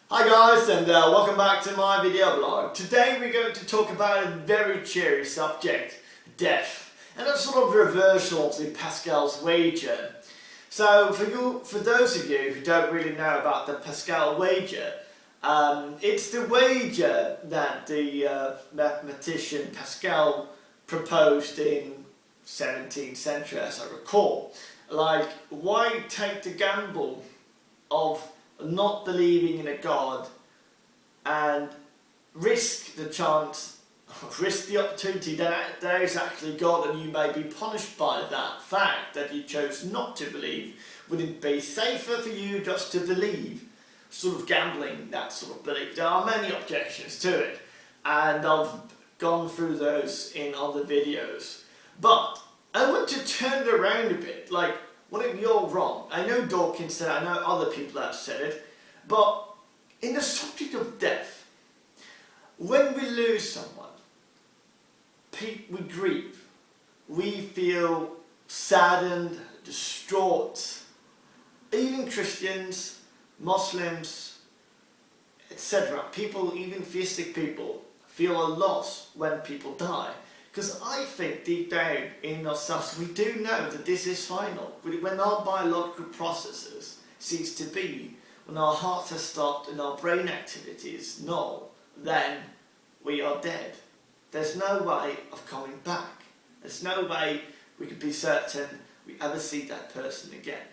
Hi guys, and welcome back to my video blog. Today we're going to talk about a very cheery subject, death, and a sort of reversal of the Pascal's Wager. So for those of you who don't really know about the Pascal Wager, it's the wager that the mathematician Pascal proposed in 17th century, as I recall. Like, why take the gamble of not believing in a God and risk the opportunity that there is actually God, and you may be punished by that fact that you chose not to believe? Would it be safer for you just to believe? Sort of gambling that sort of belief. There are many objections to it, and I've gone through those in other videos. But I want to turn it around a bit. Like, what if you're wrong? I know Dawkins said it, I know other people have said it, but in the subject of death, when we lose someone, we grieve, we feel saddened, distraught. Even Christians, Muslims, etc., people, even theistic people, feel a loss when people die. Because I think deep down in ourselves we do know that this is final. When our biological processes cease to be, when our hearts have stopped and our brain activity is null, then we are dead. There's no way of coming back. There's no way we could be certain we ever see that person again.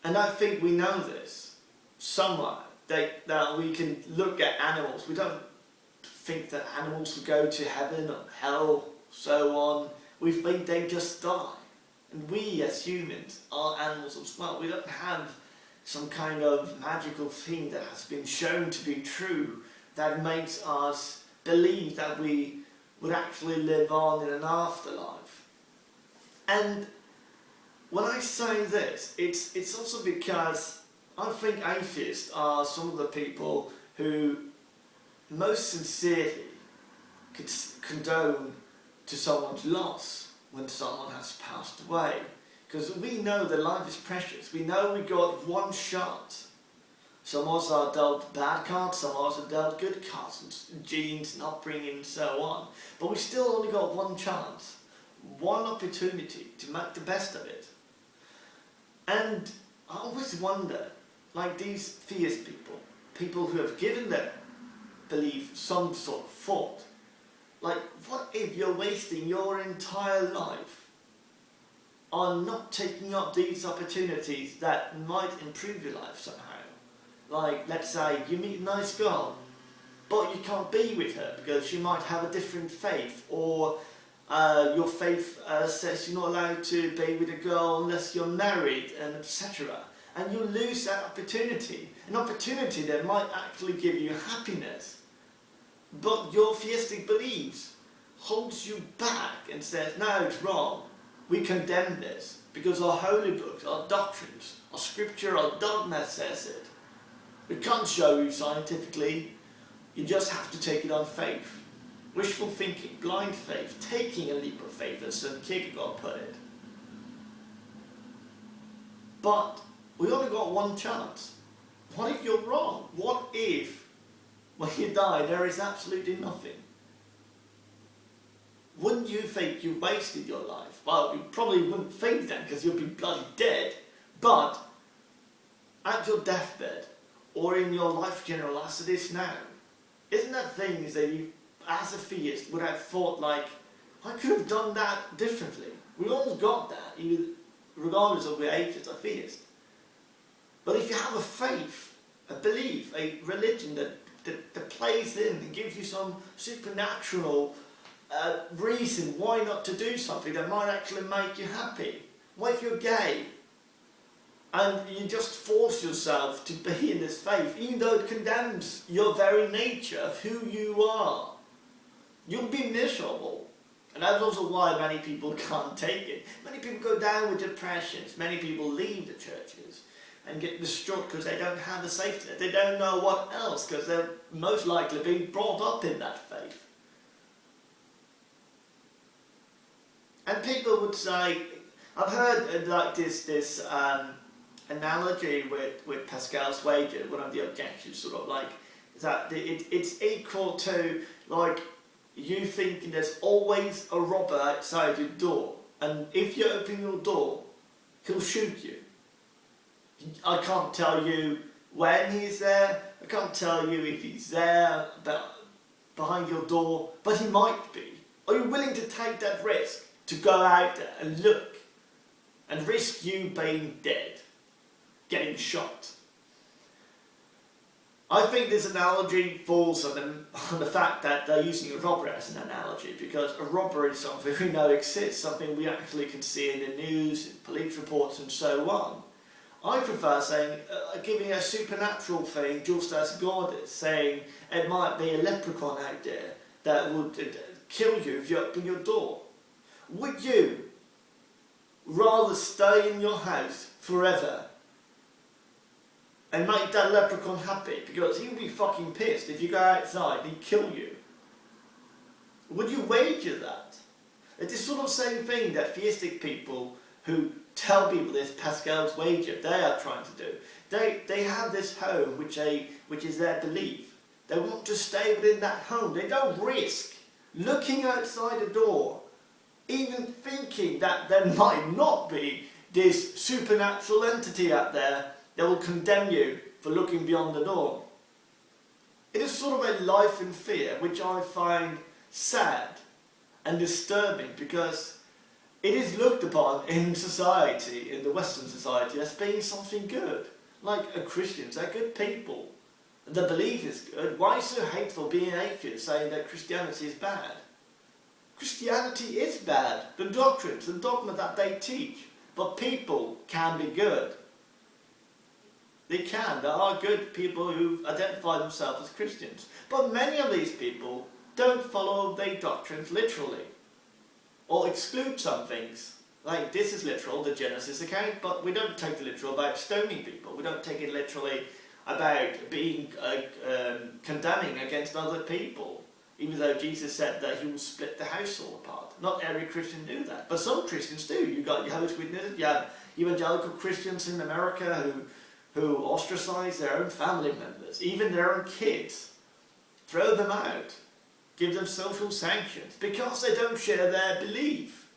And I think we know this somewhat, that we can look at animals. We don't think that animals will go to heaven or hell, so on. We think they just die. And we as humans are animals as well. We don't have some kind of magical thing that has been shown to be true that makes us believe that we would actually live on in an afterlife. And when I say this, it's also because I think atheists are some of the people who most sincerely could condone to someone's loss when someone has passed away. Because we know that life is precious. We know we got one shot. Some of us are dealt bad cards, some of us are dealt good cards, and genes and upbringing and so on. But we still only got one chance, one opportunity to make the best of it. And I always wonder, like these theist people, people who have given their belief some sort of thought, like, what if you're wasting your entire life on not taking up these opportunities that might improve your life somehow? Like, let's say you meet a nice girl, but you can't be with her because she might have a different faith, or your faith says you're not allowed to be with a girl unless you're married, and etc. And you lose that opportunity, an opportunity that might actually give you happiness. But your theistic beliefs holds you back and says, no, it's wrong. We condemn this because our holy books, our doctrines, our scripture, our dogma says it. We can't show you scientifically. You just have to take it on faith. Wishful thinking, blind faith, taking a leap of faith, as Kierkegaard put it. But we only got one chance. What if you're wrong? What if when you die there is absolutely nothing? Wouldn't you think you wasted your life? Well, you probably wouldn't think that because you'll be bloody dead. But at your deathbed, or in your life general as it is now, isn't that things that you, as a theist, would have thought, like, I could have done that differently? We all got that, even regardless of the atheist or theist. But if you have a faith, a belief, a religion that plays in and gives you some supernatural reason why not to do something that might actually make you happy. What if you're gay and you just force yourself to be in this faith, even though it condemns your very nature of who you are? You'll be miserable. And that's also why many people can't take it. Many people go down with depressions. Many people leave the churches and get distraught because they don't have a safety net. They don't know what else, because they're most likely being brought up in that faith. And people would say, I've heard like this analogy with Pascal's Wager, one of the objections sort of like, is that it's equal to like you thinking there's always a robber outside your door, and if you open your door, he'll shoot you. I can't tell you when he's there, I can't tell you if he's there behind your door, but he might be. Are you willing to take that risk to go out there and look and risk you being dead, getting shot? I think this analogy falls on the fact that they're using a robber as an analogy, because a robber is something we know exists, something we actually can see in the news, in police reports and so on. I prefer saying, giving a supernatural thing just as God is, saying it might be a leprechaun out there that would kill you if you open your door. Would you rather stay in your house forever and make that leprechaun happy? Because he would be fucking pissed if you go outside and he'd kill you. Would you wager that? It's the sort of same thing that theistic people who tell people this Pascal's Wager, they are trying to do. They have this home which is their belief. They want to stay within that home. They don't risk looking outside the door, even thinking that there might not be this supernatural entity out there that will condemn you for looking beyond the door. It is sort of a life in fear, which I find sad and disturbing, because it is looked upon in society, in the Western society, as being something good. Like Christians, they're good people. The belief is good. Why so hateful being atheist, saying that Christianity is bad? Christianity is bad. The doctrines, the dogma that they teach. But people can be good. They can. There are good people who identify themselves as Christians. But many of these people don't follow their doctrines literally, or exclude some things. Like, this is literal, the Genesis account, but we don't take it literal about stoning people. We don't take it literally about being condemning against other people, even though Jesus said that he will split the household apart. Not every Christian knew that, but some Christians do. You got Jehovah's Witnesses, you have evangelical Christians in America who ostracize their own family members, even their own kids, throw them out, give them social sanctions, because they don't share their belief.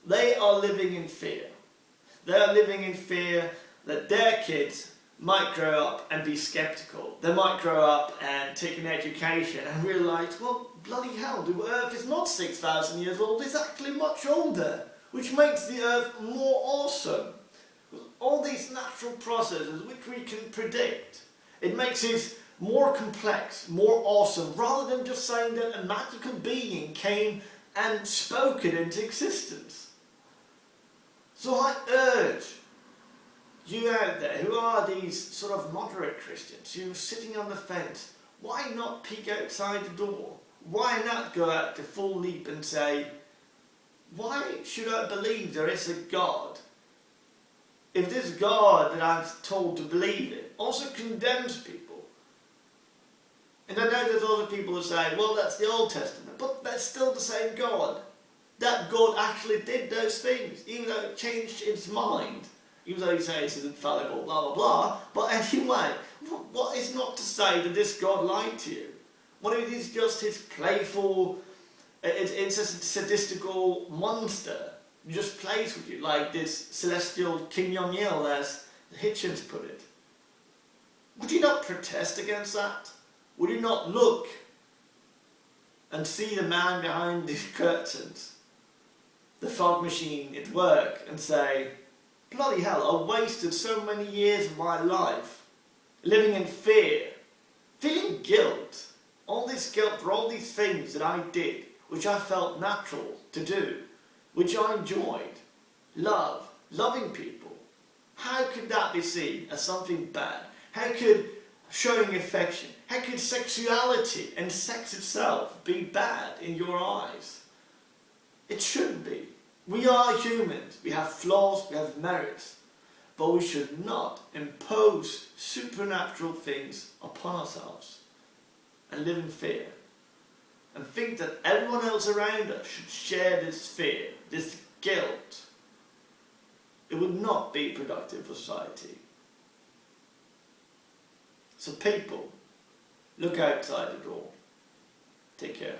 They are living in fear. They are living in fear that their kids might grow up and be skeptical. They might grow up and take an education and realise, well, bloody hell, the Earth is not 6,000 years old, it's actually much older, which makes the Earth more awesome. All these natural processes which we can predict, it makes it more complex, more awesome, rather than just saying that a magical being came and spoke it into existence. So I urge you out there who are these sort of moderate Christians, who are sitting on the fence, why not peek outside the door? Why not go out to full leap and say, why should I believe there is a God if this God that I'm told to believe in also condemns people? And I know there's other people who say, well, that's the Old Testament, but that's still the same God. That God actually did those things, even though it changed its mind, even though he says he's infallible, blah, blah, blah. But anyway, what is not to say that this God lied to you? What if it's just his playful, it's a sadistical monster who just plays with you, like this celestial Kim Jong-il, as Hitchens put it? Would you not protest against that? Would you not look and see the man behind the curtains, the fog machine at work, and say, bloody hell, I wasted so many years of my life living in fear, feeling guilt, all this guilt for all these things that I did, which I felt natural to do, which I enjoyed, loving people. How could that be seen as something bad? How could showing affection, how could sexuality and sex itself be bad in your eyes? It shouldn't be. We are humans, we have flaws, we have merits, but we should not impose supernatural things upon ourselves and live in fear and think that everyone else around us should share this fear, this guilt. it would not be productive for society. So people, look outside the door. Take care.